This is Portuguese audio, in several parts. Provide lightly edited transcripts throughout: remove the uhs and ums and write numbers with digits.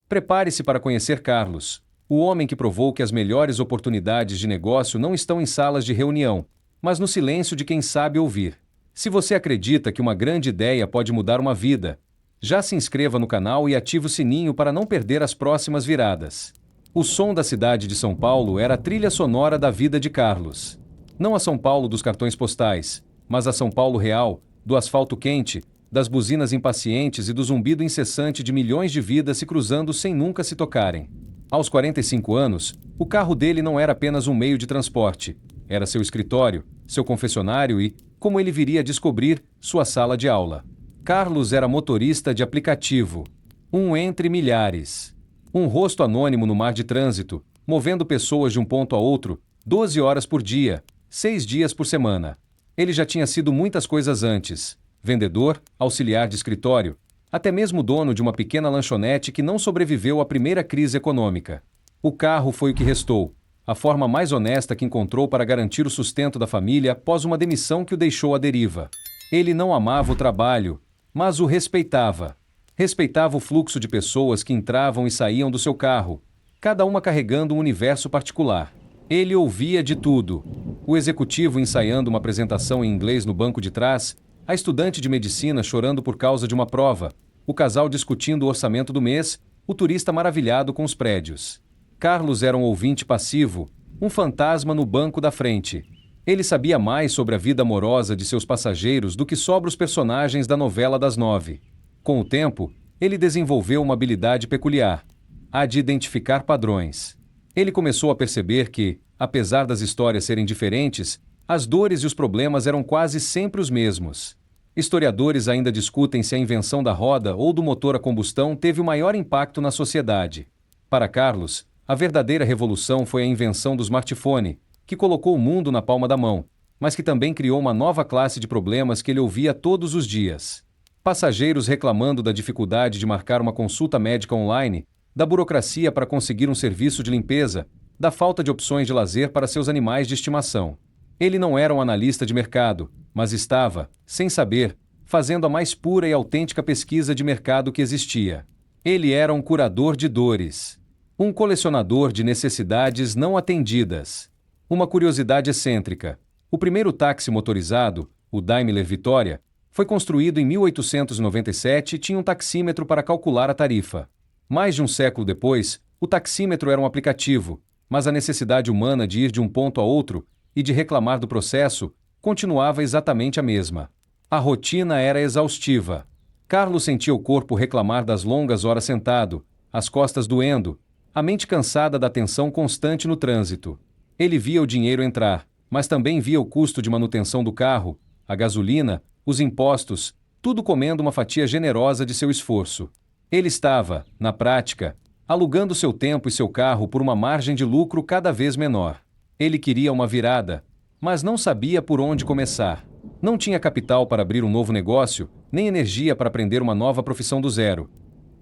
Prepare-se para conhecer Carlos, o homem que provou que as melhores oportunidades de negócio não estão em salas de reunião, mas no silêncio de quem sabe ouvir. Se você acredita que uma grande ideia pode mudar uma vida, já se inscreva no canal e ative o sininho para não perder as próximas viradas. O som da cidade de São Paulo era a trilha sonora da vida de Carlos. Não a São Paulo dos cartões postais, mas a São Paulo real, do asfalto quente, das buzinas impacientes e do zumbido incessante de milhões de vidas se cruzando sem nunca se tocarem. Aos 45 anos, o carro dele não era apenas um meio de transporte, era seu escritório, seu confessionário e, como ele viria a descobrir, sua sala de aula. Carlos era motorista de aplicativo, um entre milhares. Um rosto anônimo no mar de trânsito, movendo pessoas de um ponto a outro, 12 horas por dia, 6 dias por semana. Ele já tinha sido muitas coisas antes: vendedor, auxiliar de escritório, até mesmo dono de uma pequena lanchonete que não sobreviveu à primeira crise econômica. O carro foi o que restou, a forma mais honesta que encontrou para garantir o sustento da família após uma demissão que o deixou à deriva. Ele não amava o trabalho, mas o respeitava. Respeitava o fluxo de pessoas que entravam e saíam do seu carro, cada uma carregando um universo particular. Ele ouvia de tudo: o executivo ensaiando uma apresentação em inglês no banco de trás, a estudante de medicina chorando por causa de uma prova, o casal discutindo o orçamento do mês, o turista maravilhado com os prédios. Carlos era um ouvinte passivo, um fantasma no banco da frente. Ele sabia mais sobre a vida amorosa de seus passageiros do que sobre os personagens da novela das 9. Com o tempo, ele desenvolveu uma habilidade peculiar: a de identificar padrões. Ele começou a perceber que, apesar das histórias serem diferentes, as dores e os problemas eram quase sempre os mesmos. Historiadores ainda discutem se a invenção da roda ou do motor a combustão teve o maior impacto na sociedade. Para Carlos, a verdadeira revolução foi a invenção do smartphone, que colocou o mundo na palma da mão, mas que também criou uma nova classe de problemas que ele ouvia todos os dias. Passageiros reclamando da dificuldade de marcar uma consulta médica online, da burocracia para conseguir um serviço de limpeza, da falta de opções de lazer para seus animais de estimação. Ele não era um analista de mercado, mas estava, sem saber, fazendo a mais pura e autêntica pesquisa de mercado que existia. Ele era um curador de dores. Um colecionador de necessidades não atendidas. Uma curiosidade excêntrica: o primeiro táxi motorizado, o Daimler Vitória, foi construído em 1897 e tinha um taxímetro para calcular a tarifa. Mais de um século depois, o taxímetro era um aplicativo, mas a necessidade humana de ir de um ponto a outro e de reclamar do processo continuava exatamente a mesma. A rotina era exaustiva. Carlos sentia o corpo reclamar das longas horas sentado, as costas doendo, a mente cansada da tensão constante no trânsito. Ele via o dinheiro entrar, mas também via o custo de manutenção do carro, a gasolina, os impostos, tudo comendo uma fatia generosa de seu esforço. Ele estava, na prática, alugando seu tempo e seu carro por uma margem de lucro cada vez menor. Ele queria uma virada, mas não sabia por onde começar. Não tinha capital para abrir um novo negócio, nem energia para aprender uma nova profissão do zero.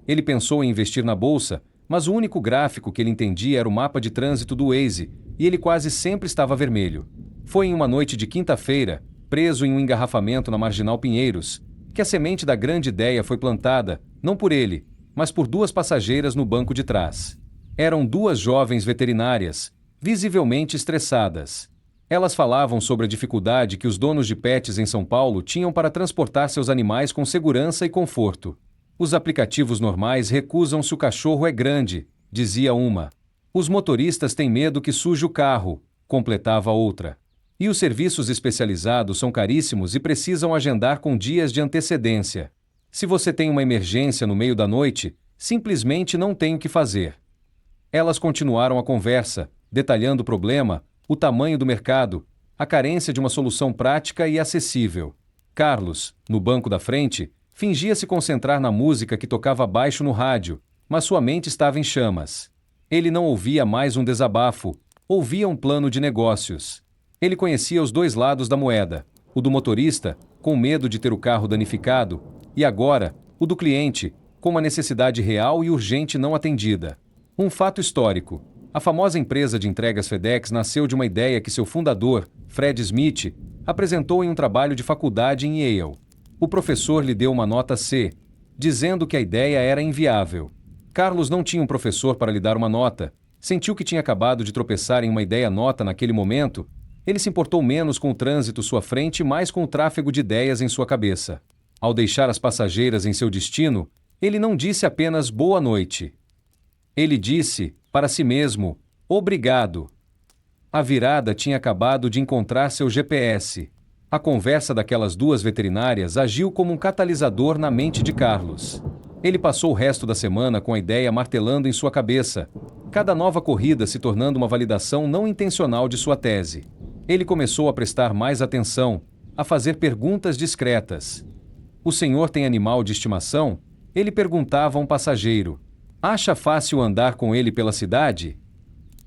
Ele pensou em investir na bolsa, mas o único gráfico que ele entendia era o mapa de trânsito do Waze, e ele quase sempre estava vermelho. Foi em uma noite de quinta-feira, preso em um engarrafamento na Marginal Pinheiros, que a semente da grande ideia foi plantada, não por ele, mas por duas passageiras no banco de trás. Eram duas jovens veterinárias, visivelmente estressadas. Elas falavam sobre a dificuldade que os donos de pets em São Paulo tinham para transportar seus animais com segurança e conforto. Os aplicativos normais recusam se o cachorro é grande, dizia uma. Os motoristas têm medo que suje o carro, completava outra. E os serviços especializados são caríssimos e precisam agendar com dias de antecedência. Se você tem uma emergência no meio da noite, simplesmente não tem o que fazer. Elas continuaram a conversa, detalhando o problema, o tamanho do mercado, a carência de uma solução prática e acessível. Carlos, no banco da frente, fingia se concentrar na música que tocava baixo no rádio, mas sua mente estava em chamas. Ele não ouvia mais um desabafo, ouvia um plano de negócios. Ele conhecia os dois lados da moeda: o do motorista, com medo de ter o carro danificado, e agora, o do cliente, com uma necessidade real e urgente não atendida. Um fato histórico: a famosa empresa de entregas FedEx nasceu de uma ideia que seu fundador, Fred Smith, apresentou em um trabalho de faculdade em Yale. O professor lhe deu uma nota C, dizendo que a ideia era inviável. Carlos não tinha um professor para lhe dar uma nota, sentiu que tinha acabado de tropeçar em uma ideia nota naquele momento. Ele se importou menos com o trânsito à sua frente e mais com o tráfego de ideias em sua cabeça. Ao deixar as passageiras em seu destino, ele não disse apenas boa noite. Ele disse, para si mesmo, obrigado. A virada tinha acabado de encontrar seu GPS. A conversa daquelas duas veterinárias agiu como um catalisador na mente de Carlos. Ele passou o resto da semana com a ideia martelando em sua cabeça, cada nova corrida se tornando uma validação não intencional de sua tese. Ele começou a prestar mais atenção, a fazer perguntas discretas. O senhor tem animal de estimação? Ele perguntava a um passageiro. Acha fácil andar com ele pela cidade?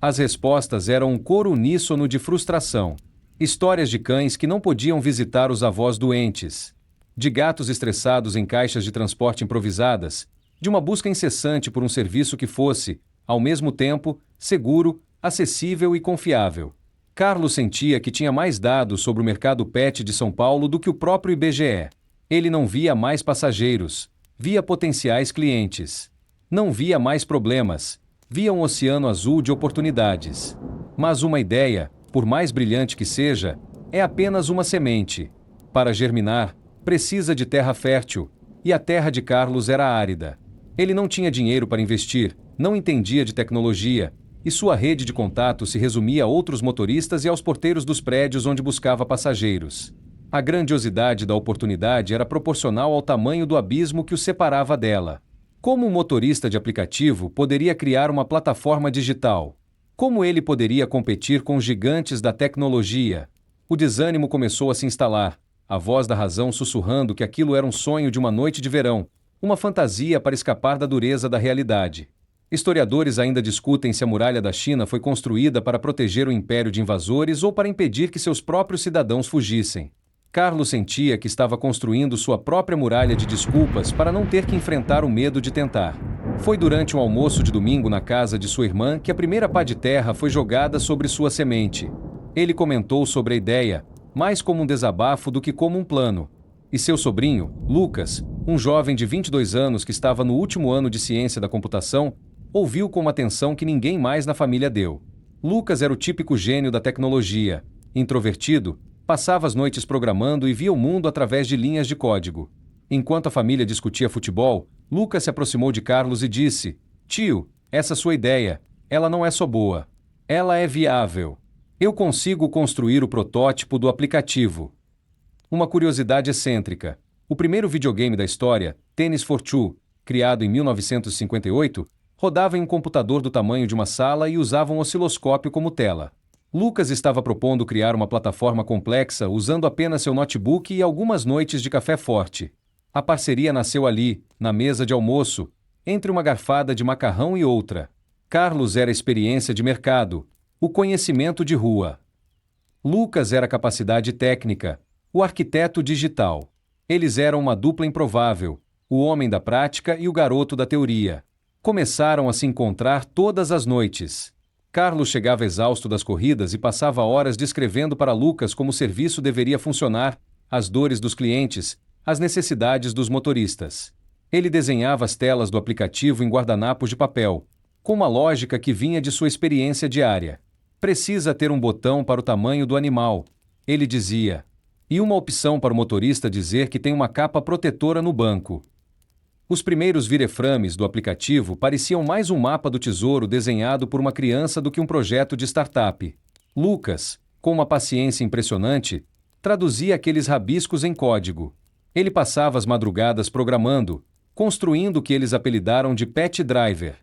As respostas eram um coro uníssono de frustração. Histórias de cães que não podiam visitar os avós doentes, de gatos estressados em caixas de transporte improvisadas, de uma busca incessante por um serviço que fosse, ao mesmo tempo, seguro, acessível e confiável. Carlos sentia que tinha mais dados sobre o mercado pet de São Paulo do que o próprio IBGE. Ele não via mais passageiros, via potenciais clientes. Não via mais problemas, via um oceano azul de oportunidades. Mas uma ideia, por mais brilhante que seja, é apenas uma semente. Para germinar, precisa de terra fértil, e a terra de Carlos era árida. Ele não tinha dinheiro para investir, não entendia de tecnologia, e sua rede de contato se resumia a outros motoristas e aos porteiros dos prédios onde buscava passageiros. A grandiosidade da oportunidade era proporcional ao tamanho do abismo que o separava dela. Como um motorista de aplicativo poderia criar uma plataforma digital? Como ele poderia competir com os gigantes da tecnologia? O desânimo começou a se instalar, a voz da razão sussurrando que aquilo era um sonho de uma noite de verão, uma fantasia para escapar da dureza da realidade. Historiadores ainda discutem se a muralha da China foi construída para proteger o império de invasores ou para impedir que seus próprios cidadãos fugissem. Carlos sentia que estava construindo sua própria muralha de desculpas para não ter que enfrentar o medo de tentar. Foi durante um almoço de domingo na casa de sua irmã que a primeira pá de terra foi jogada sobre sua semente. Ele comentou sobre a ideia, mais como um desabafo do que como um plano. E seu sobrinho, Lucas, um jovem de 22 anos que estava no último ano de ciência da computação, ouviu com uma atenção que ninguém mais na família deu. Lucas era o típico gênio da tecnologia, introvertido, passava as noites programando e via o mundo através de linhas de código. Enquanto a família discutia futebol, Lucas se aproximou de Carlos e disse: Tio, essa sua ideia, ela não é só boa. Ela é viável. Eu consigo construir o protótipo do aplicativo. Uma curiosidade excêntrica. O primeiro videogame da história, Tennis for Two, criado em 1958, rodava em um computador do tamanho de uma sala e usava um osciloscópio como tela. Lucas estava propondo criar uma plataforma complexa usando apenas seu notebook e algumas noites de café forte. A parceria nasceu ali, na mesa de almoço, entre uma garfada de macarrão e outra. Carlos era a experiência de mercado, o conhecimento de rua. Lucas era a capacidade técnica, o arquiteto digital. Eles eram uma dupla improvável, o homem da prática e o garoto da teoria. Começaram a se encontrar todas as noites. Carlos chegava exausto das corridas e passava horas descrevendo para Lucas como o serviço deveria funcionar, as dores dos clientes, as necessidades dos motoristas. Ele desenhava as telas do aplicativo em guardanapos de papel, com uma lógica que vinha de sua experiência diária. Precisa ter um botão para o tamanho do animal, ele dizia, e uma opção para o motorista dizer que tem uma capa protetora no banco. Os primeiros wireframes do aplicativo pareciam mais um mapa do tesouro desenhado por uma criança do que um projeto de startup. Lucas, com uma paciência impressionante, traduzia aqueles rabiscos em código. Ele passava as madrugadas programando, construindo o que eles apelidaram de Pet Driver.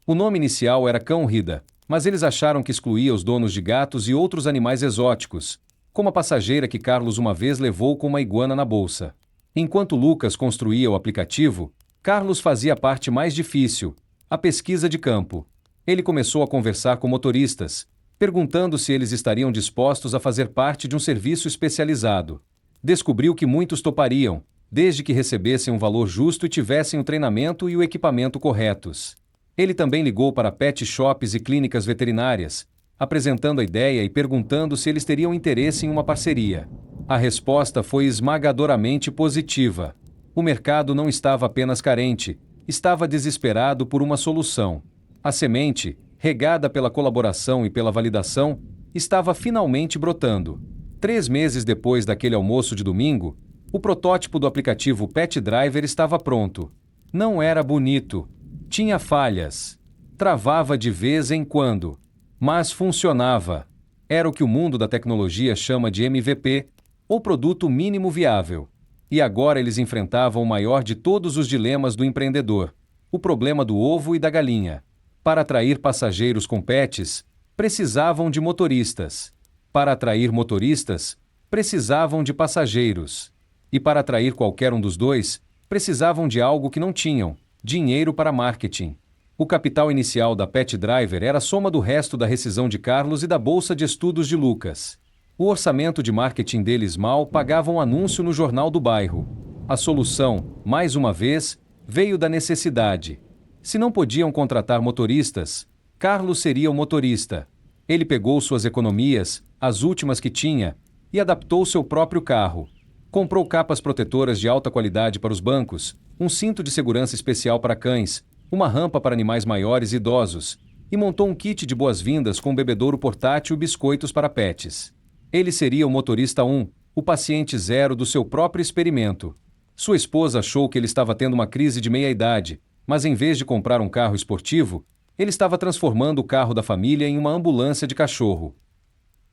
O nome inicial era Cão Rida, mas eles acharam que excluía os donos de gatos e outros animais exóticos, como a passageira que Carlos uma vez levou com uma iguana na bolsa. Enquanto Lucas construía o aplicativo, Carlos fazia a parte mais difícil, a pesquisa de campo. Ele começou a conversar com motoristas, perguntando se eles estariam dispostos a fazer parte de um serviço especializado. Descobriu que muitos topariam, desde que recebessem um valor justo e tivessem o treinamento e o equipamento corretos. Ele também ligou para pet shops e clínicas veterinárias, apresentando a ideia e perguntando se eles teriam interesse em uma parceria. A resposta foi esmagadoramente positiva. O mercado não estava apenas carente, Estava desesperado por uma solução. A semente, regada pela colaboração e pela validação, estava finalmente brotando. 3 meses depois daquele almoço de domingo, o protótipo do aplicativo Pet Driver estava pronto. Não era bonito. Tinha falhas. Travava de vez em quando. Mas funcionava. Era o que o mundo da tecnologia chama de MVP, ou produto mínimo viável. E agora eles enfrentavam o maior de todos os dilemas do empreendedor: o problema do ovo e da galinha. Para atrair passageiros com pets, precisavam de motoristas. Para atrair motoristas, precisavam de passageiros. E para atrair qualquer um dos dois, precisavam de algo que não tinham: dinheiro para marketing. O capital inicial da Pet Driver era a soma do resto da rescisão de Carlos e da bolsa de estudos de Lucas. O orçamento de marketing deles mal pagava um anúncio no jornal do bairro. A solução, mais uma vez, veio da necessidade. Se não podiam contratar motoristas, Carlos seria o motorista. Ele pegou suas economias, as últimas que tinha, e adaptou seu próprio carro. Comprou capas protetoras de alta qualidade para os bancos, um cinto de segurança especial para cães, uma rampa para animais maiores e idosos, e montou um kit de boas-vindas com um bebedouro portátil e biscoitos para pets. Ele seria o motorista 1, o paciente 0 do seu próprio experimento. Sua esposa achou que ele estava tendo uma crise de meia-idade, mas em vez de comprar um carro esportivo, ele estava transformando o carro da família em uma ambulância de cachorro.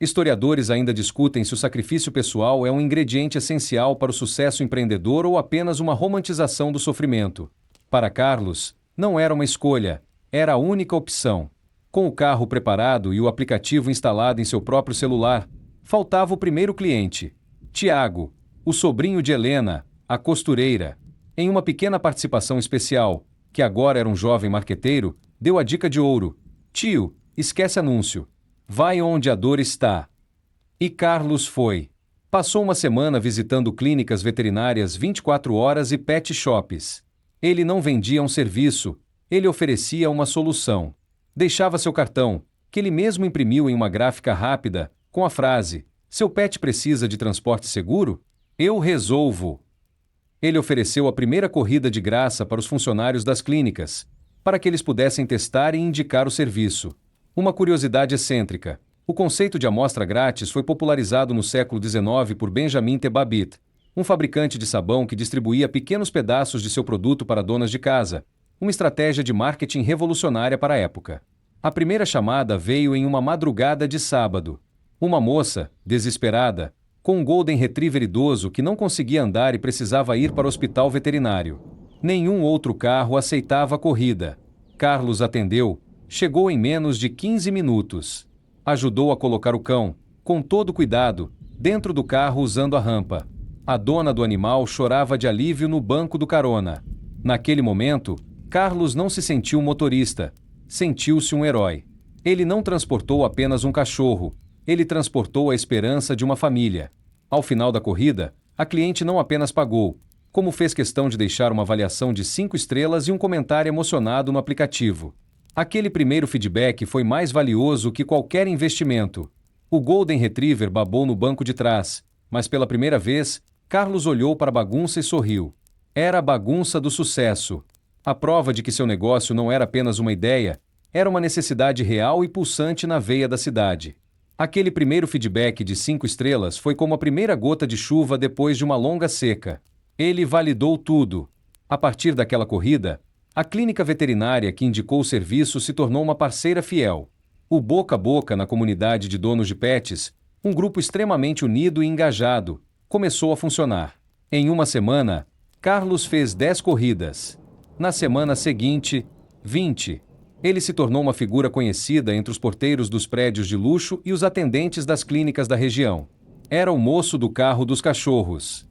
Historiadores ainda discutem se o sacrifício pessoal é um ingrediente essencial para o sucesso empreendedor ou apenas uma romantização do sofrimento. Para Carlos, não era uma escolha, era a única opção. Com o carro preparado e o aplicativo instalado em seu próprio celular, faltava o primeiro cliente: Tiago, o sobrinho de Helena, a costureira. Em uma pequena participação especial, que agora era um jovem marqueteiro, deu a dica de ouro: tio, esquece anúncio. Vai onde a dor está. E Carlos foi. Passou uma semana visitando clínicas veterinárias 24 horas e pet shops. Ele não vendia um serviço, ele oferecia uma solução. Deixava seu cartão, que ele mesmo imprimiu em uma gráfica rápida, com a frase: seu pet precisa de transporte seguro? Eu resolvo. Ele ofereceu a primeira corrida de graça para os funcionários das clínicas, para que eles pudessem testar e indicar o serviço. Uma curiosidade excêntrica: o conceito de amostra grátis foi popularizado no século XIX por Benjamin T. Babbitt, um fabricante de sabão que distribuía pequenos pedaços de seu produto para donas de casa, uma estratégia de marketing revolucionária para a época. A primeira chamada veio em uma madrugada de sábado. Uma moça, desesperada, com um Golden Retriever idoso que não conseguia andar e precisava ir para o hospital veterinário. Nenhum outro carro aceitava a corrida. Carlos atendeu, chegou em menos de 15 minutos. Ajudou a colocar o cão, com todo cuidado, dentro do carro usando a rampa. A dona do animal chorava de alívio no banco do carona. Naquele momento, Carlos não se sentiu um motorista, sentiu-se um herói. Ele não transportou apenas um cachorro, ele transportou a esperança de uma família. Ao final da corrida, a cliente não apenas pagou, como fez questão de deixar uma avaliação de 5 estrelas e um comentário emocionado no aplicativo. Aquele primeiro feedback foi mais valioso que qualquer investimento. O Golden Retriever babou no banco de trás, mas pela primeira vez, Carlos olhou para a bagunça e sorriu. Era a bagunça do sucesso. A prova de que seu negócio não era apenas uma ideia, era uma necessidade real e pulsante na veia da cidade. Aquele primeiro feedback de 5 estrelas foi como a primeira gota de chuva depois de uma longa seca. Ele validou tudo. A partir daquela corrida, a clínica veterinária que indicou o serviço se tornou uma parceira fiel. O boca a boca na comunidade de donos de pets, um grupo extremamente unido e engajado, começou a funcionar. Em uma semana, Carlos fez 10 corridas. Na semana seguinte, 20. Ele se tornou uma figura conhecida entre os porteiros dos prédios de luxo e os atendentes das clínicas da região. Era o moço do carro dos cachorros.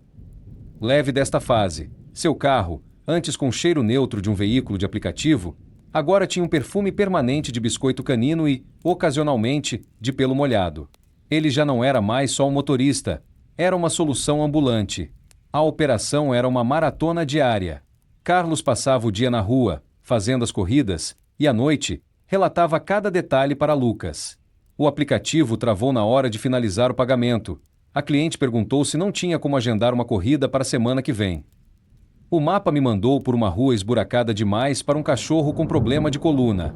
Leve desta fase, seu carro, antes com cheiro neutro de um veículo de aplicativo, agora tinha um perfume permanente de biscoito canino e, ocasionalmente, de pelo molhado. Ele já não era mais só um motorista, era uma solução ambulante. A operação era uma maratona diária. Carlos passava o dia na rua, fazendo as corridas, e à noite, relatava cada detalhe para Lucas. O aplicativo travou na hora de finalizar o pagamento. A cliente perguntou se não tinha como agendar uma corrida para a semana que vem. O mapa me mandou por uma rua esburacada demais para um cachorro com problema de coluna.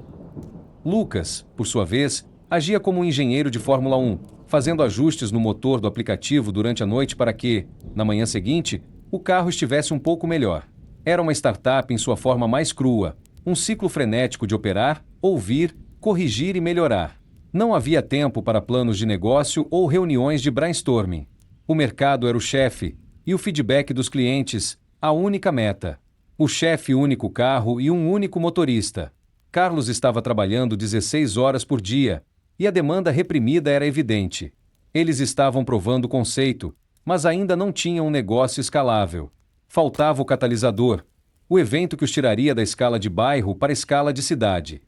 Lucas, por sua vez, agia como um engenheiro de Fórmula 1, fazendo ajustes no motor do aplicativo durante a noite para que, na manhã seguinte, o carro estivesse um pouco melhor. Era uma startup em sua forma mais crua, um ciclo frenético de operar, ouvir, corrigir e melhorar. Não havia tempo para planos de negócio ou reuniões de brainstorming. O mercado era o chefe, e o feedback dos clientes, a única meta. O chefe, único carro e um único motorista. Carlos estava trabalhando 16 horas por dia, e a demanda reprimida era evidente. Eles estavam provando o conceito, mas ainda não tinham um negócio escalável. Faltava o catalisador, o evento que os tiraria da escala de bairro para a escala de cidade.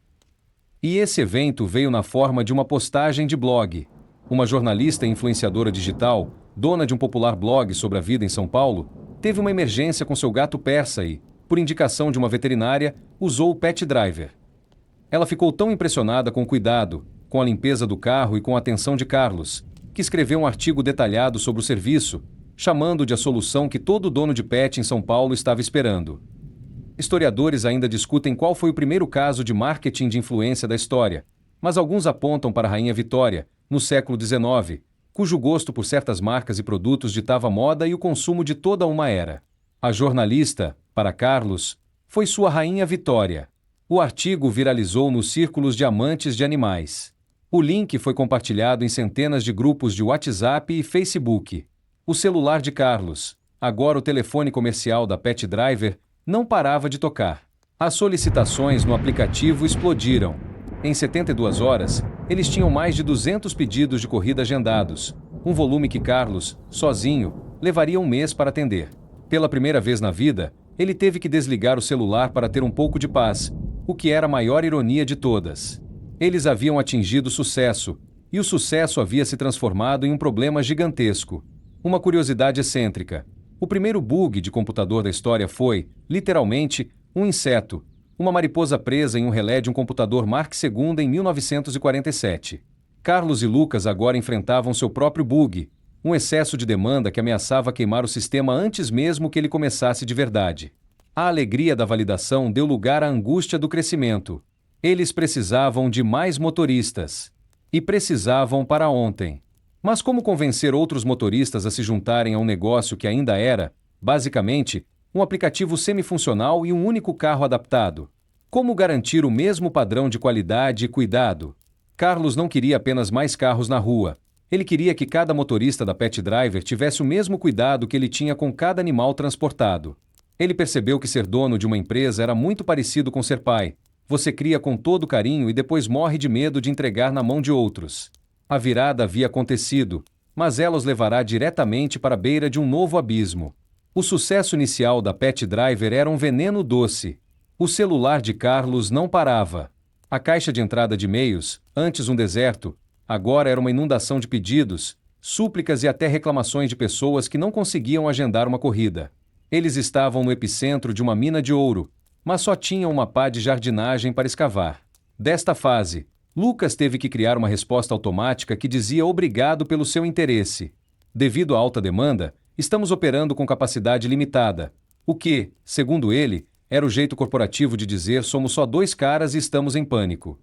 E esse evento veio na forma de uma postagem de blog. Uma jornalista e influenciadora digital, dona de um popular blog sobre a vida em São Paulo, teve uma emergência com seu gato persa e, por indicação de uma veterinária, usou o Pet Driver. Ela ficou tão impressionada com o cuidado, com a limpeza do carro e com a atenção de Carlos, que escreveu um artigo detalhado sobre o serviço, chamando de a solução que todo dono de pet em São Paulo estava esperando. Historiadores ainda discutem qual foi o primeiro caso de marketing de influência da história, mas alguns apontam para a Rainha Vitória, no século XIX, cujo gosto por certas marcas e produtos ditava a moda e o consumo de toda uma era. A jornalista, para Carlos, foi sua Rainha Vitória. O artigo viralizou nos círculos de amantes de animais. O link foi compartilhado em centenas de grupos de WhatsApp e Facebook. O celular de Carlos, agora o telefone comercial da Pet Driver, não parava de tocar. As solicitações no aplicativo explodiram. Em 72 horas, eles tinham mais de 200 pedidos de corrida agendados, um volume que Carlos, sozinho, levaria um mês para atender. Pela primeira vez na vida, ele teve que desligar o celular para ter um pouco de paz, o que era a maior ironia de todas. Eles haviam atingido sucesso, e o sucesso havia se transformado em um problema gigantesco. Uma curiosidade excêntrica. O primeiro bug de computador da história foi, literalmente, um inseto, uma mariposa presa em um relé de um computador Mark II em 1947. Carlos e Lucas agora enfrentavam seu próprio bug, um excesso de demanda que ameaçava queimar o sistema antes mesmo que ele começasse de verdade. A alegria da validação deu lugar à angústia do crescimento. Eles precisavam de mais motoristas. E precisavam para ontem. Mas como convencer outros motoristas a se juntarem a um negócio que ainda era, basicamente, um aplicativo semifuncional e um único carro adaptado? Como garantir o mesmo padrão de qualidade e cuidado? Carlos não queria apenas mais carros na rua. Ele queria que cada motorista da Pet Driver tivesse o mesmo cuidado que ele tinha com cada animal transportado. Ele percebeu que ser dono de uma empresa era muito parecido com ser pai. Você cria com todo carinho e depois morre de medo de entregar na mão de outros. A virada havia acontecido, mas ela os levará diretamente para a beira de um novo abismo. O sucesso inicial da Pet Driver era um veneno doce. O celular de Carlos não parava. A caixa de entrada de e-mails, antes um deserto, agora era uma inundação de pedidos, súplicas e até reclamações de pessoas que não conseguiam agendar uma corrida. Eles estavam no epicentro de uma mina de ouro, mas só tinham uma pá de jardinagem para escavar. Desta fase, Lucas teve que criar uma resposta automática que dizia obrigado pelo seu interesse. Devido à alta demanda, estamos operando com capacidade limitada, o que, segundo ele, era o jeito corporativo de dizer somos só dois caras e estamos em pânico.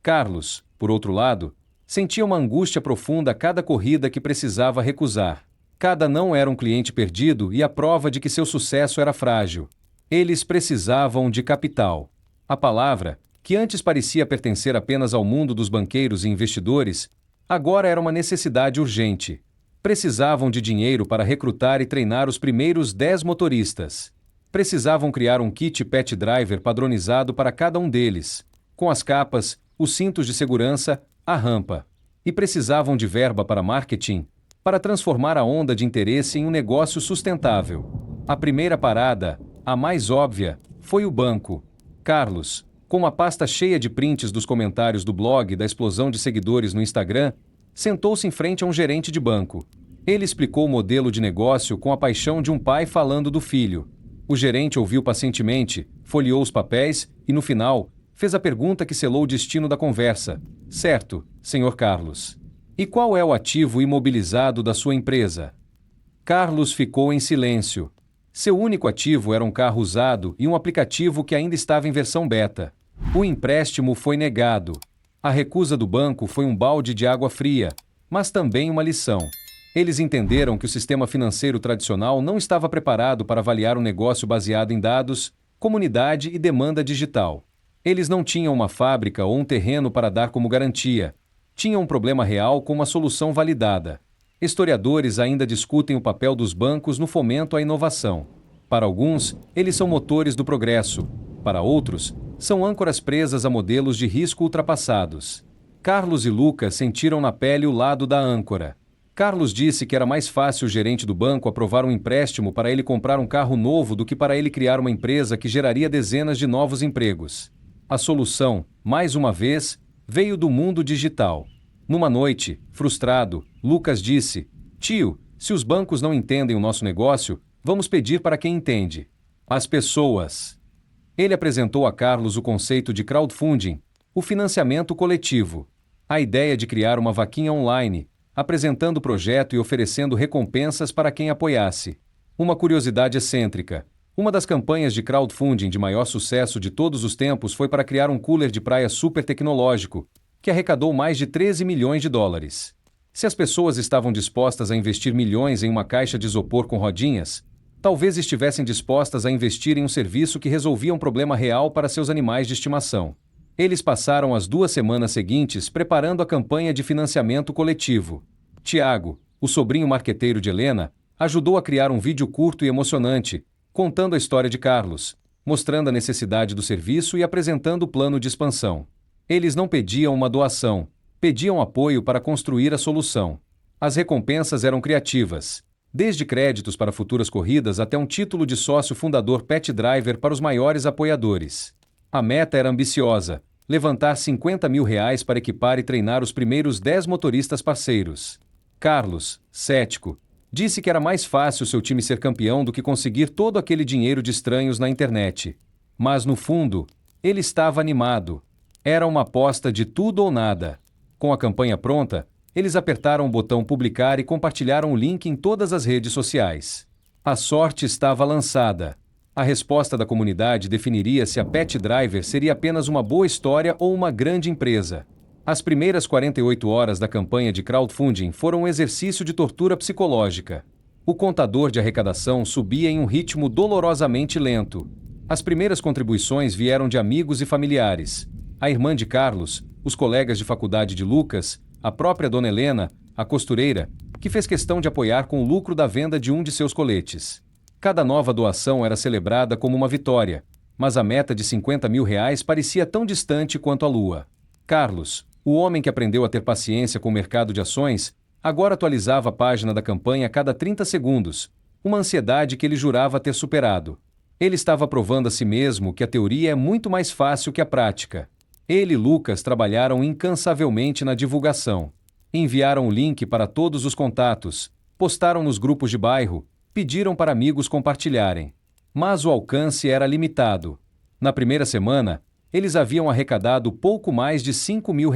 Carlos, por outro lado, sentia uma angústia profunda a cada corrida que precisava recusar. Cada não era um cliente perdido e a prova de que seu sucesso era frágil. Eles precisavam de capital. A palavra, que antes parecia pertencer apenas ao mundo dos banqueiros e investidores, agora era uma necessidade urgente. Precisavam de dinheiro para recrutar e treinar os primeiros 10 motoristas. Precisavam criar um kit Pet Driver padronizado para cada um deles, com as capas, os cintos de segurança, a rampa. E precisavam de verba para marketing, para transformar a onda de interesse em um negócio sustentável. A primeira parada, a mais óbvia, foi o banco. Carlos, com uma pasta cheia de prints dos comentários do blog e da explosão de seguidores no Instagram, sentou-se em frente a um gerente de banco. Ele explicou o modelo de negócio com a paixão de um pai falando do filho. O gerente ouviu pacientemente, folheou os papéis e, no final, fez a pergunta que selou o destino da conversa. Certo, senhor Carlos. E qual é o ativo imobilizado da sua empresa? Carlos ficou em silêncio. Seu único ativo era um carro usado e um aplicativo que ainda estava em versão beta. O empréstimo foi negado. A recusa do banco foi um balde de água fria, mas também uma lição. Eles entenderam que o sistema financeiro tradicional não estava preparado para avaliar um negócio baseado em dados, comunidade e demanda digital. Eles não tinham uma fábrica ou um terreno para dar como garantia. Tinham um problema real com uma solução validada. Historiadores ainda discutem o papel dos bancos no fomento à inovação. Para alguns, eles são motores do progresso. Para outros, são âncoras presas a modelos de risco ultrapassados. Carlos e Lucas sentiram na pele o lado da âncora. Carlos disse que era mais fácil o gerente do banco aprovar um empréstimo para ele comprar um carro novo do que para ele criar uma empresa que geraria dezenas de novos empregos. A solução, mais uma vez, veio do mundo digital. Numa noite, frustrado, Lucas disse: "Tio, se os bancos não entendem o nosso negócio, vamos pedir para quem entende. As pessoas." Ele apresentou a Carlos o conceito de crowdfunding, o financiamento coletivo. A ideia de criar uma vaquinha online, apresentando o projeto e oferecendo recompensas para quem apoiasse. Uma curiosidade excêntrica: uma das campanhas de crowdfunding de maior sucesso de todos os tempos foi para criar um cooler de praia super tecnológico, que arrecadou mais de 13 milhões de dólares. Se as pessoas estavam dispostas a investir milhões em uma caixa de isopor com rodinhas, talvez estivessem dispostas a investir em um serviço que resolvia um problema real para seus animais de estimação. Eles passaram as 2 semanas seguintes preparando a campanha de financiamento coletivo. Tiago, o sobrinho marqueteiro de Helena, ajudou a criar um vídeo curto e emocionante, contando a história de Carlos, mostrando a necessidade do serviço e apresentando o plano de expansão. Eles não pediam uma doação, pediam apoio para construir a solução. As recompensas eram criativas, desde créditos para futuras corridas até um título de sócio fundador pet driver para os maiores apoiadores. A meta era ambiciosa: levantar R$50 mil para equipar e treinar os primeiros 10 motoristas parceiros. Carlos, cético, disse que era mais fácil seu time ser campeão do que conseguir todo aquele dinheiro de estranhos na internet. Mas no fundo, ele estava animado. Era uma aposta de tudo ou nada. Com a campanha pronta, eles apertaram o botão publicar e compartilharam o link em todas as redes sociais. A sorte estava lançada. A resposta da comunidade definiria se a Pet Driver seria apenas uma boa história ou uma grande empresa. As primeiras 48 horas da campanha de crowdfunding foram um exercício de tortura psicológica. O contador de arrecadação subia em um ritmo dolorosamente lento. As primeiras contribuições vieram de amigos e familiares. A irmã de Carlos, os colegas de faculdade de Lucas, a própria Dona Helena, a costureira, que fez questão de apoiar com o lucro da venda de um de seus coletes. Cada nova doação era celebrada como uma vitória, mas a meta de R$50 mil parecia tão distante quanto a lua. Carlos, o homem que aprendeu a ter paciência com o mercado de ações, agora atualizava a página da campanha a cada 30 segundos, uma ansiedade que ele jurava ter superado. Ele estava provando a si mesmo que a teoria é muito mais fácil que a prática. Ele e Lucas trabalharam incansavelmente na divulgação. Enviaram o link para todos os contatos, postaram nos grupos de bairro, pediram para amigos compartilharem. Mas o alcance era limitado. Na primeira semana, eles haviam arrecadado pouco mais de R$5 mil.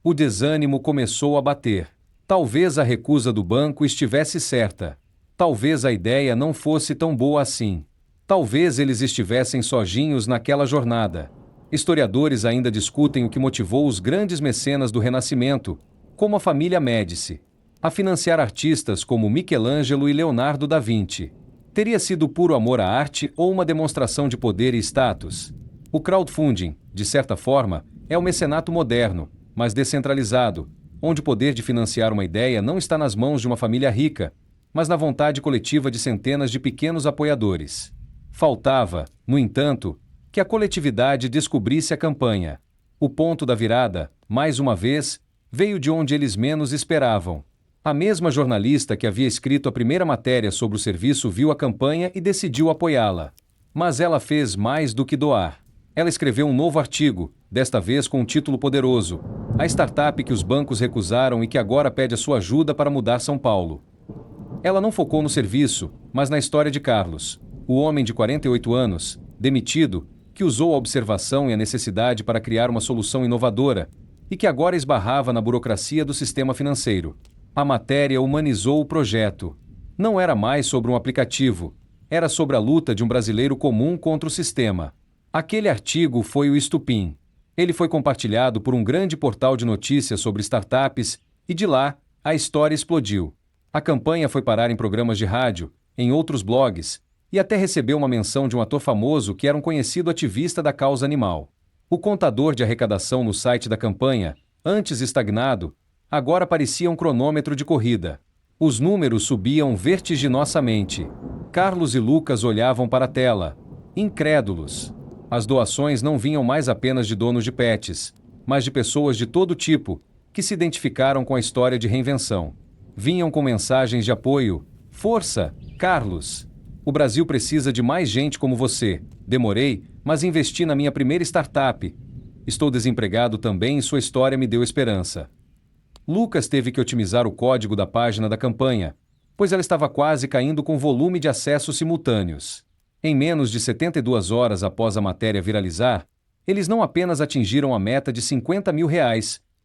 O desânimo começou a bater. Talvez a recusa do banco estivesse certa. Talvez a ideia não fosse tão boa assim. Talvez eles estivessem sozinhos naquela jornada. Historiadores ainda discutem o que motivou os grandes mecenas do Renascimento, como a família Médici, a financiar artistas como Michelangelo e Leonardo da Vinci. Teria sido puro amor à arte ou uma demonstração de poder e status? O crowdfunding, de certa forma, é o mecenato moderno, mas descentralizado, onde o poder de financiar uma ideia não está nas mãos de uma família rica, mas na vontade coletiva de centenas de pequenos apoiadores. Faltava, no entanto, que a coletividade descobrisse a campanha. O ponto da virada, mais uma vez, veio de onde eles menos esperavam. A mesma jornalista que havia escrito a primeira matéria sobre o serviço viu a campanha e decidiu apoiá-la. Mas ela fez mais do que doar. Ela escreveu um novo artigo, desta vez com um título poderoso: A startup que os bancos recusaram e que agora pede a sua ajuda para mudar São Paulo. Ela não focou no serviço, mas na história de Carlos, o homem de 48 anos, demitido, que usou a observação e a necessidade para criar uma solução inovadora e que agora esbarrava na burocracia do sistema financeiro. A matéria humanizou o projeto. Não era mais sobre um aplicativo. Era sobre a luta de um brasileiro comum contra o sistema. Aquele artigo foi o estupim. Ele foi compartilhado por um grande portal de notícias sobre startups e de lá, a história explodiu. A campanha foi parar em programas de rádio, em outros blogs, e até recebeu uma menção de um ator famoso que era um conhecido ativista da causa animal. O contador de arrecadação no site da campanha, antes estagnado, agora parecia um cronômetro de corrida. Os números subiam vertiginosamente. Carlos e Lucas olhavam para a tela, incrédulos. As doações não vinham mais apenas de donos de pets, mas de pessoas de todo tipo, que se identificaram com a história de reinvenção. Vinham com mensagens de apoio. Força, Carlos! O Brasil precisa de mais gente como você. Demorei, mas investi na minha primeira startup. Estou desempregado também e sua história me deu esperança. Lucas teve que otimizar o código da página da campanha, pois ela estava quase caindo com volume de acessos simultâneos. Em menos de 72 horas após a matéria viralizar, eles não apenas atingiram a meta de R$50 mil,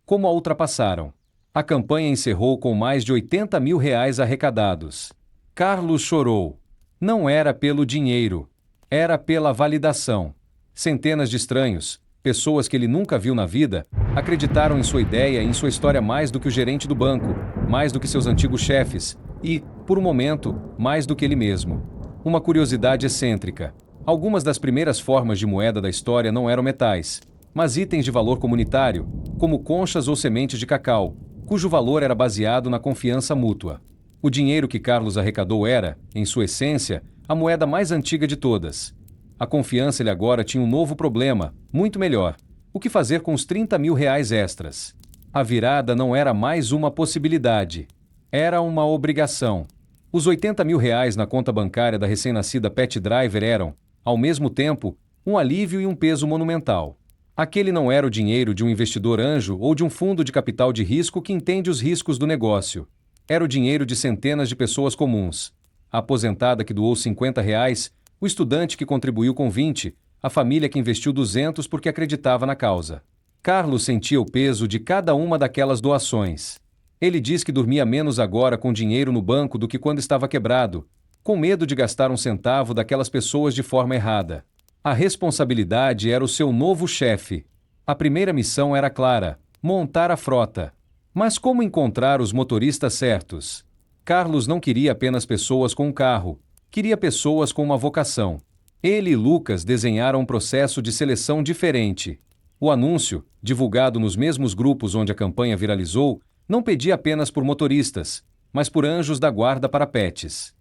como a ultrapassaram. A campanha encerrou com mais de R$80 mil arrecadados. Carlos chorou. Não era pelo dinheiro. Era pela validação. Centenas de estranhos, pessoas que ele nunca viu na vida, acreditaram em sua ideia e em sua história mais do que o gerente do banco, mais do que seus antigos chefes e, por um momento, mais do que ele mesmo. Uma curiosidade excêntrica. Algumas das primeiras formas de moeda da história não eram metais, mas itens de valor comunitário, como conchas ou sementes de cacau, cujo valor era baseado na confiança mútua. O dinheiro que Carlos arrecadou era, em sua essência, a moeda mais antiga de todas. A confiança ele agora tinha um novo problema, muito melhor. O que fazer com os R$30 mil extras? A virada não era mais uma possibilidade. Era uma obrigação. Os R$80 mil na conta bancária da recém-nascida Pet Driver eram, ao mesmo tempo, um alívio e um peso monumental. Aquele não era o dinheiro de um investidor anjo ou de um fundo de capital de risco que entende os riscos do negócio. Era o dinheiro de centenas de pessoas comuns. A aposentada que doou R$50, o estudante que contribuiu com 20, a família que investiu 200 porque acreditava na causa. Carlos sentia o peso de cada uma daquelas doações. Ele diz que dormia menos agora com dinheiro no banco do que quando estava quebrado, com medo de gastar um centavo daquelas pessoas de forma errada. A responsabilidade era o seu novo chefe. A primeira missão era clara: montar a frota. Mas como encontrar os motoristas certos? Carlos não queria apenas pessoas com um carro, queria pessoas com uma vocação. Ele e Lucas desenharam um processo de seleção diferente. O anúncio, divulgado nos mesmos grupos onde a campanha viralizou, não pedia apenas por motoristas, mas por anjos da guarda para pets.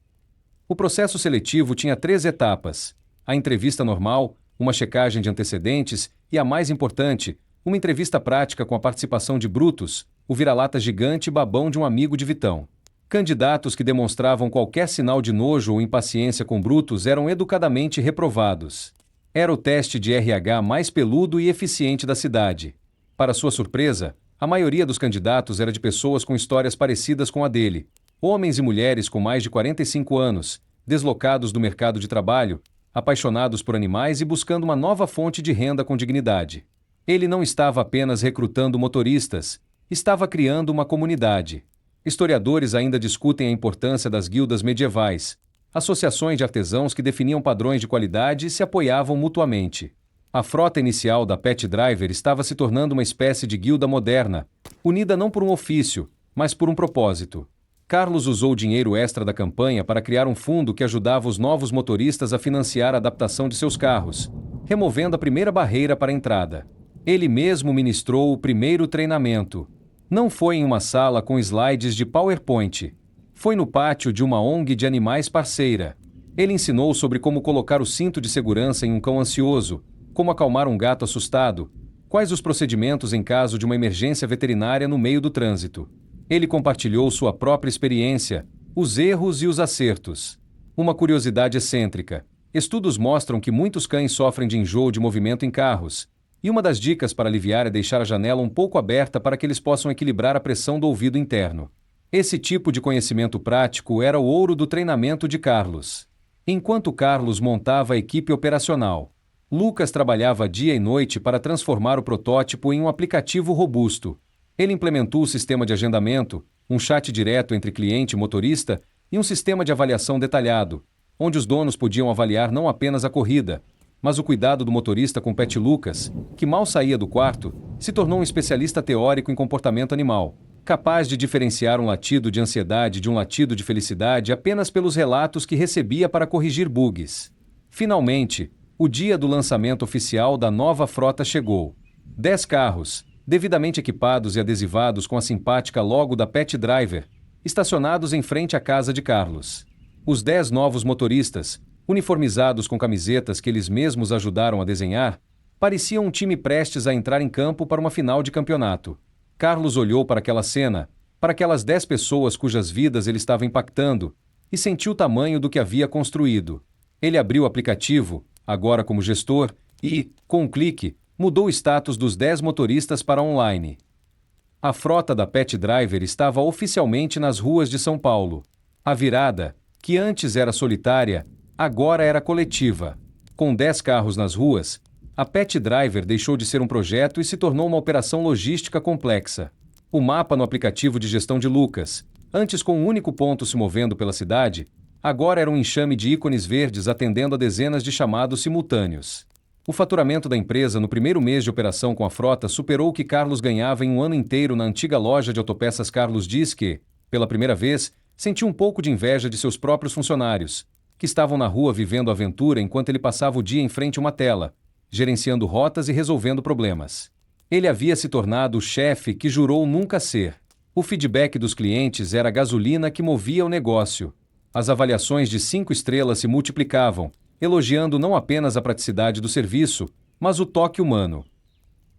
O processo seletivo tinha 3 etapas: a entrevista normal, uma checagem de antecedentes e, a mais importante, uma entrevista prática com a participação de Brutus, o vira-lata gigante babão de um amigo de Vitão. Candidatos que demonstravam qualquer sinal de nojo ou impaciência com Brutus eram educadamente reprovados. Era o teste de RH mais peludo e eficiente da cidade. Para sua surpresa, a maioria dos candidatos era de pessoas com histórias parecidas com a dele. Homens e mulheres com mais de 45 anos, deslocados do mercado de trabalho, apaixonados por animais e buscando uma nova fonte de renda com dignidade. Ele não estava apenas recrutando motoristas, estava criando uma comunidade. Historiadores ainda discutem a importância das guildas medievais, associações de artesãos que definiam padrões de qualidade e se apoiavam mutuamente. A frota inicial da Pet Driver estava se tornando uma espécie de guilda moderna, unida não por um ofício, mas por um propósito. Carlos usou o dinheiro extra da campanha para criar um fundo que ajudava os novos motoristas a financiar a adaptação de seus carros, removendo a primeira barreira para a entrada. Ele mesmo ministrou o primeiro treinamento. Não foi em uma sala com slides de PowerPoint. Foi no pátio de uma ONG de animais parceira. Ele ensinou sobre como colocar o cinto de segurança em um cão ansioso, como acalmar um gato assustado, quais os procedimentos em caso de uma emergência veterinária no meio do trânsito. Ele compartilhou sua própria experiência, os erros e os acertos. Uma curiosidade excêntrica: estudos mostram que muitos cães sofrem de enjoo de movimento em carros, e uma das dicas para aliviar é deixar a janela um pouco aberta para que eles possam equilibrar a pressão do ouvido interno. Esse tipo de conhecimento prático era o ouro do treinamento de Carlos. Enquanto Carlos montava a equipe operacional, Lucas trabalhava dia e noite para transformar o protótipo em um aplicativo robusto. Ele implementou o sistema de agendamento, um chat direto entre cliente e motorista e um sistema de avaliação detalhado, onde os donos podiam avaliar não apenas a corrida, mas o cuidado do motorista com Pet Lucas, que mal saía do quarto, se tornou um especialista teórico em comportamento animal, capaz de diferenciar um latido de ansiedade de um latido de felicidade apenas pelos relatos que recebia para corrigir bugs. Finalmente, o dia do lançamento oficial da nova frota chegou. 10 carros, devidamente equipados e adesivados com a simpática logo da Pet Driver, estacionados em frente à casa de Carlos. Os 10 novos motoristas, uniformizados com camisetas que eles mesmos ajudaram a desenhar, pareciam um time prestes a entrar em campo para uma final de campeonato. Carlos olhou para aquela cena, para aquelas 10 pessoas cujas vidas ele estava impactando, e sentiu o tamanho do que havia construído. Ele abriu o aplicativo, agora como gestor, e, com um clique, mudou o status dos 10 motoristas para online. A frota da Pet Driver estava oficialmente nas ruas de São Paulo. A virada, que antes era solitária, agora era coletiva. Com 10 carros nas ruas, a Pet Driver deixou de ser um projeto e se tornou uma operação logística complexa. O mapa no aplicativo de gestão de Lucas, antes com um único ponto se movendo pela cidade, agora era um enxame de ícones verdes atendendo a dezenas de chamados simultâneos. O faturamento da empresa no primeiro mês de operação com a frota superou o que Carlos ganhava em um ano inteiro na antiga loja de autopeças. Carlos diz que, pela primeira vez, sentiu um pouco de inveja de seus próprios funcionários, que estavam na rua vivendo a aventura enquanto ele passava o dia em frente a uma tela, gerenciando rotas e resolvendo problemas. Ele havia se tornado o chefe que jurou nunca ser. O feedback dos clientes era a gasolina que movia o negócio. As avaliações de 5 estrelas se multiplicavam, elogiando não apenas a praticidade do serviço, mas o toque humano.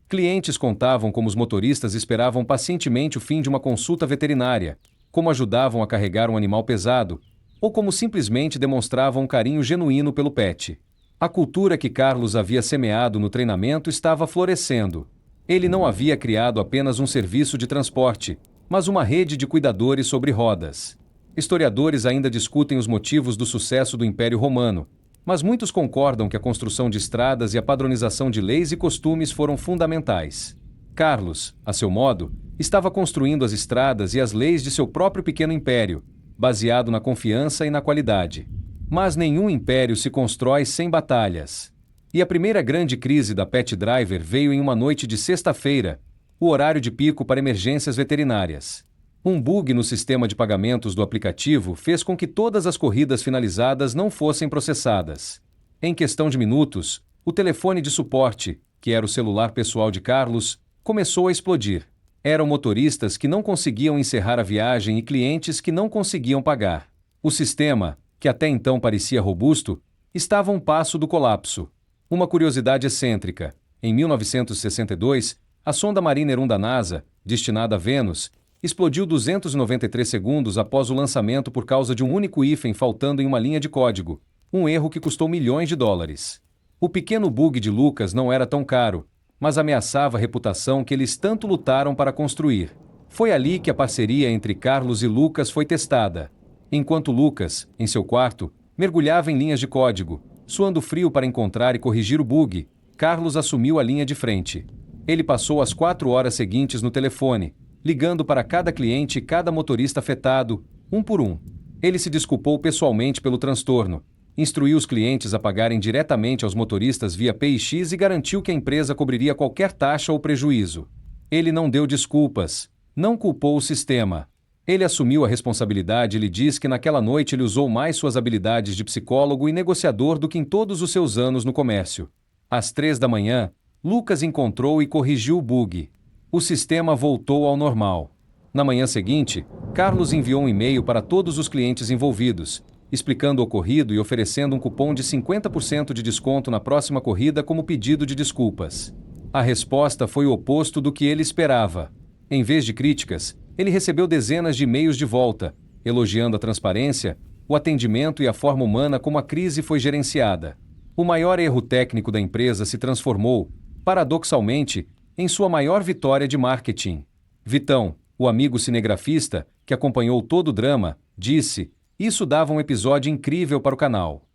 Clientes contavam como os motoristas esperavam pacientemente o fim de uma consulta veterinária, como ajudavam a carregar um animal pesado, ou como simplesmente demonstravam um carinho genuíno pelo pet. A cultura que Carlos havia semeado no treinamento estava florescendo. Ele não havia criado apenas um serviço de transporte, mas uma rede de cuidadores sobre rodas. Historiadores ainda discutem os motivos do sucesso do Império Romano, mas muitos concordam que a construção de estradas e a padronização de leis e costumes foram fundamentais. Carlos, a seu modo, estava construindo as estradas e as leis de seu próprio pequeno império, baseado na confiança e na qualidade. Mas nenhum império se constrói sem batalhas. E a primeira grande crise da Pet Driver veio em uma noite de sexta-feira, o horário de pico para emergências veterinárias. Um bug no sistema de pagamentos do aplicativo fez com que todas as corridas finalizadas não fossem processadas. Em questão de minutos, o telefone de suporte, que era o celular pessoal de Carlos, começou a explodir. Eram motoristas que não conseguiam encerrar a viagem e clientes que não conseguiam pagar. O sistema, que até então parecia robusto, estava a um passo do colapso. Uma curiosidade excêntrica: em 1962, a sonda Mariner 1 da NASA, destinada a Vênus, explodiu 293 segundos após o lançamento por causa de um único hífen faltando em uma linha de código, um erro que custou milhões de dólares. O pequeno bug de Lucas não era tão caro, mas ameaçava a reputação que eles tanto lutaram para construir. Foi ali que a parceria entre Carlos e Lucas foi testada. Enquanto Lucas, em seu quarto, mergulhava em linhas de código, suando frio para encontrar e corrigir o bug, Carlos assumiu a linha de frente. Ele passou as 4 horas seguintes no telefone, ligando para cada cliente e cada motorista afetado, um por um. Ele se desculpou pessoalmente pelo transtorno, instruiu os clientes a pagarem diretamente aos motoristas via PX e garantiu que a empresa cobriria qualquer taxa ou prejuízo. Ele não deu desculpas, não culpou o sistema. Ele assumiu a responsabilidade e lhe diz que naquela noite ele usou mais suas habilidades de psicólogo e negociador do que em todos os seus anos no comércio. Às 3 da manhã, Lucas encontrou e corrigiu o bug. O sistema voltou ao normal. Na manhã seguinte, Carlos enviou um e-mail para todos os clientes envolvidos, explicando o ocorrido e oferecendo um cupom de 50% de desconto na próxima corrida como pedido de desculpas. A resposta foi o oposto do que ele esperava. Em vez de críticas, ele recebeu dezenas de e-mails de volta, elogiando a transparência, o atendimento e a forma humana como a crise foi gerenciada. O maior erro técnico da empresa se transformou, paradoxalmente, em sua maior vitória de marketing. Vitão, o amigo cinegrafista, que acompanhou todo o drama, disse: "Isso dava um episódio incrível para o canal."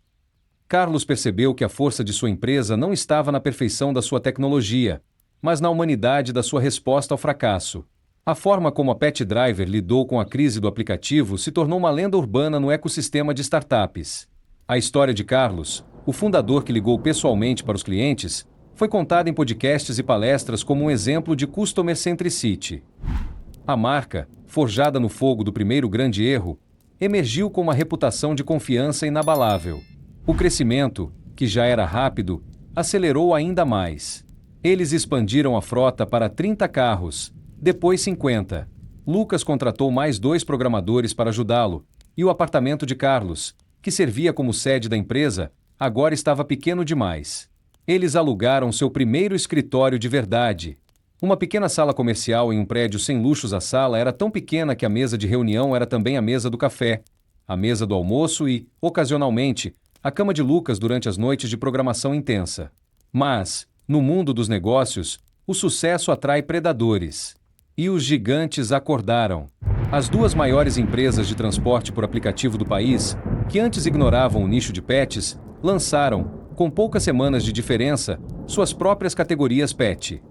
Carlos percebeu que a força de sua empresa não estava na perfeição da sua tecnologia, mas na humanidade da sua resposta ao fracasso. A forma como a Pet Driver lidou com a crise do aplicativo se tornou uma lenda urbana no ecossistema de startups. A história de Carlos, o fundador que ligou pessoalmente para os clientes, foi contada em podcasts e palestras como um exemplo de Customer Centricity. A marca, forjada no fogo do primeiro grande erro, emergiu com uma reputação de confiança inabalável. O crescimento, que já era rápido, acelerou ainda mais. Eles expandiram a frota para 30 carros, depois 50. Lucas contratou mais 2 programadores para ajudá-lo, e o apartamento de Carlos, que servia como sede da empresa, agora estava pequeno demais. Eles alugaram seu primeiro escritório de verdade. Uma pequena sala comercial em um prédio sem luxos. A sala era tão pequena que a mesa de reunião era também a mesa do café, a mesa do almoço e, ocasionalmente, a cama de Lucas durante as noites de programação intensa. Mas, no mundo dos negócios, o sucesso atrai predadores. E os gigantes acordaram. As 2 maiores empresas de transporte por aplicativo do país, que antes ignoravam o nicho de pets, lançaram, com poucas semanas de diferença, suas próprias categorias pet.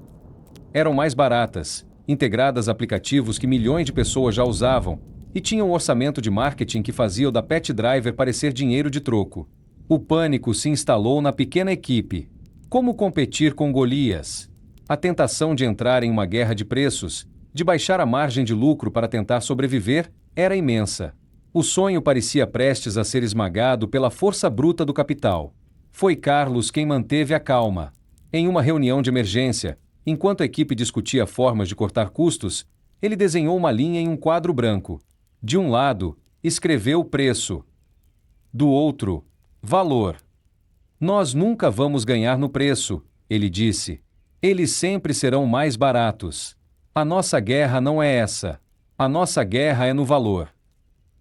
Eram mais baratas, integradas a aplicativos que milhões de pessoas já usavam, e tinham um orçamento de marketing que fazia o da Pet Driver parecer dinheiro de troco. O pânico se instalou na pequena equipe. Como competir com Golias? A tentação de entrar em uma guerra de preços, de baixar a margem de lucro para tentar sobreviver, era imensa. O sonho parecia prestes a ser esmagado pela força bruta do capital. Foi Carlos quem manteve a calma. Em uma reunião de emergência, enquanto a equipe discutia formas de cortar custos, ele desenhou uma linha em um quadro branco. De um lado, escreveu preço. Do outro, valor. Nós nunca vamos ganhar no preço, ele disse. Eles sempre serão mais baratos. A nossa guerra não é essa. A nossa guerra é no valor.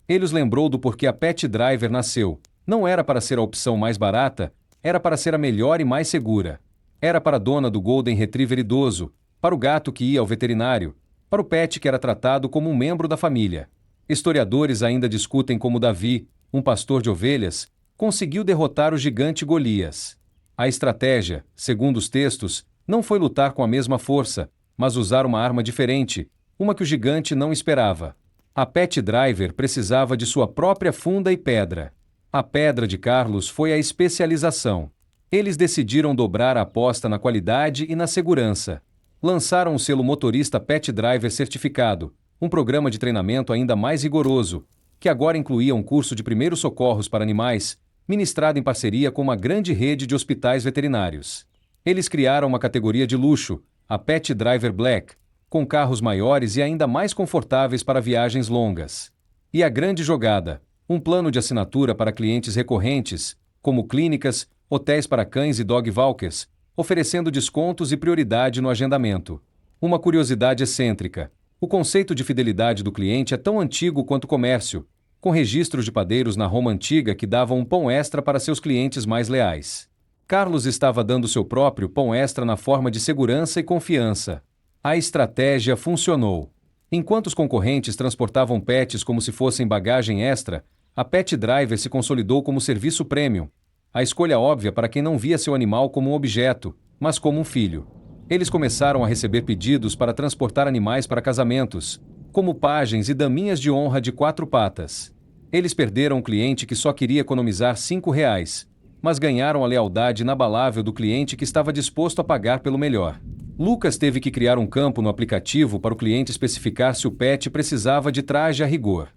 Ele os lembrou do porquê a Pet Driver nasceu. Não era para ser a opção mais barata, era para ser a melhor e mais segura. Era para a dona do Golden Retriever idoso, para o gato que ia ao veterinário, para o pet que era tratado como um membro da família. Historiadores ainda discutem como Davi, um pastor de ovelhas, conseguiu derrotar o gigante Golias. A estratégia, segundo os textos, não foi lutar com a mesma força, mas usar uma arma diferente, uma que o gigante não esperava. A Pet Driver precisava de sua própria funda e pedra. A pedra de Carlos foi a especialização. Eles decidiram dobrar a aposta na qualidade e na segurança. Lançaram o selo motorista Pet Driver certificado, um programa de treinamento ainda mais rigoroso, que agora incluía um curso de primeiros socorros para animais, ministrado em parceria com uma grande rede de hospitais veterinários. Eles criaram uma categoria de luxo, a Pet Driver Black, com carros maiores e ainda mais confortáveis para viagens longas. E a grande jogada, um plano de assinatura para clientes recorrentes, como clínicas, hotéis para cães e dog walkers, oferecendo descontos e prioridade no agendamento. Uma curiosidade excêntrica. O conceito de fidelidade do cliente é tão antigo quanto o comércio, com registros de padeiros na Roma antiga que davam um pão extra para seus clientes mais leais. Carlos estava dando seu próprio pão extra na forma de segurança e confiança. A estratégia funcionou. Enquanto os concorrentes transportavam pets como se fossem bagagem extra, a Pet Driver se consolidou como serviço premium, a escolha óbvia para quem não via seu animal como um objeto, mas como um filho. Eles começaram a receber pedidos para transportar animais para casamentos, como pajens e daminhas de honra de 4 patas. Eles perderam um cliente que só queria economizar R$ 5, mas ganharam a lealdade inabalável do cliente que estava disposto a pagar pelo melhor. Lucas teve que criar um campo no aplicativo para o cliente especificar se o pet precisava de traje a rigor.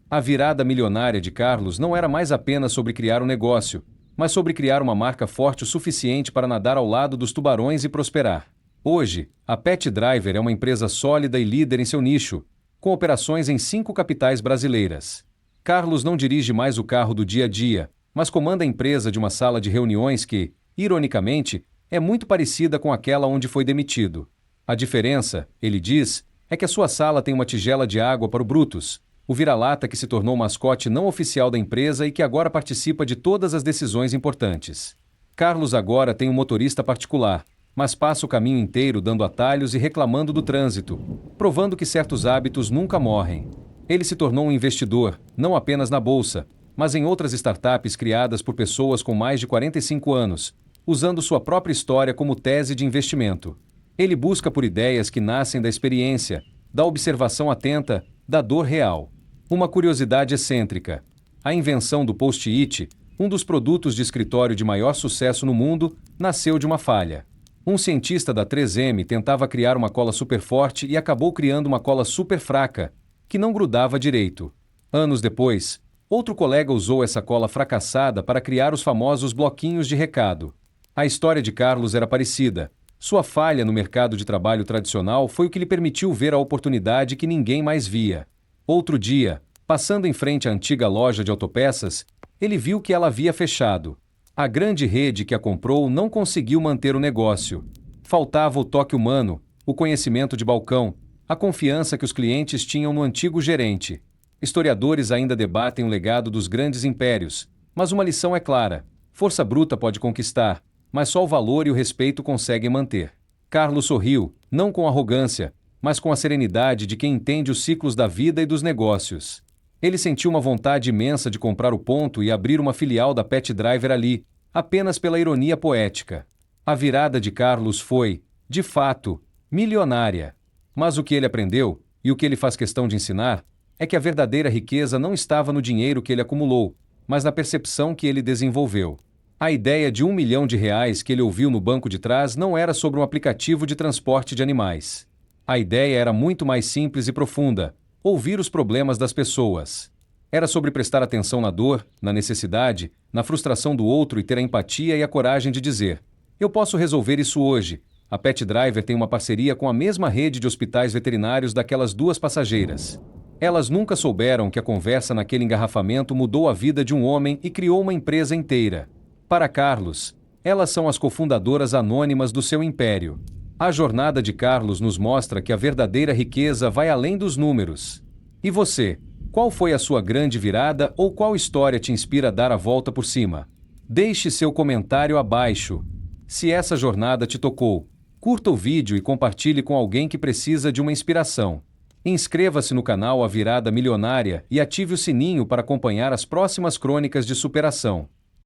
A virada milionária de Carlos não era mais apenas sobre criar um negócio, mas sobre criar uma marca forte o suficiente para nadar ao lado dos tubarões e prosperar. Hoje, a Pet Driver é uma empresa sólida e líder em seu nicho, com operações em 5 capitais brasileiras. Carlos não dirige mais o carro do dia a dia, mas comanda a empresa de uma sala de reuniões que, ironicamente, é muito parecida com aquela onde foi demitido. A diferença, ele diz, é que a sua sala tem uma tigela de água para o Brutus, o vira-lata que se tornou o mascote não oficial da empresa e que agora participa de todas as decisões importantes. Carlos agora tem um motorista particular, mas passa o caminho inteiro dando atalhos e reclamando do trânsito, provando que certos hábitos nunca morrem. Ele se tornou um investidor, não apenas na bolsa, mas em outras startups criadas por pessoas com mais de 45 anos, usando sua própria história como tese de investimento. Ele busca por ideias que nascem da experiência, da observação atenta, da dor real. Uma curiosidade excêntrica. A invenção do post-it, Um dos produtos de escritório de maior sucesso no mundo nasceu de uma falha. Um cientista da 3M tentava criar uma cola super forte e acabou criando uma cola super fraca, que não grudava direito. Anos depois, outro colega usou essa cola fracassada para criar os famosos bloquinhos de recado. A história de Carlos era parecida. Sua falha no mercado de trabalho tradicional foi o que lhe permitiu ver a oportunidade que ninguém mais via. Outro dia, passando em frente à antiga loja de autopeças, ele viu que ela havia fechado. A grande rede que a comprou não conseguiu manter o negócio. Faltava o toque humano, o conhecimento de balcão, a confiança que os clientes tinham no antigo gerente. Historiadores ainda debatem o legado dos grandes impérios, mas uma lição é clara: força bruta pode conquistar, mas só o valor e o respeito conseguem manter. Carlos sorriu, não com arrogância, mas com a serenidade de quem entende os ciclos da vida e dos negócios. Ele sentiu uma vontade imensa de comprar o ponto e abrir uma filial da Pet Driver ali, apenas pela ironia poética. A virada de Carlos foi, de fato, milionária. Mas o que ele aprendeu, e o que ele faz questão de ensinar, é que a verdadeira riqueza não estava no dinheiro que ele acumulou, mas na percepção que ele desenvolveu. A ideia de R$1 milhão que ele ouviu no banco de trás não era sobre um aplicativo de transporte de animais. A ideia era muito mais simples e profunda: ouvir os problemas das pessoas. Era sobre prestar atenção na dor, na necessidade, na frustração do outro e ter a empatia e a coragem de dizer: eu posso resolver isso hoje. A Pet Driver tem uma parceria com a mesma rede de hospitais veterinários daquelas duas passageiras. Elas nunca souberam que a conversa naquele engarrafamento mudou a vida de um homem e criou uma empresa inteira. Para Carlos, elas são as cofundadoras anônimas do seu império. A jornada de Carlos nos mostra que a verdadeira riqueza vai além dos números. E você? Qual foi a sua grande virada ou qual história te inspira a dar a volta por cima? Deixe seu comentário abaixo. Se essa jornada te tocou, curta o vídeo e compartilhe com alguém que precisa de uma inspiração. Inscreva-se no canal A Virada Milionária e ative o sininho para acompanhar as próximas crônicas de superação.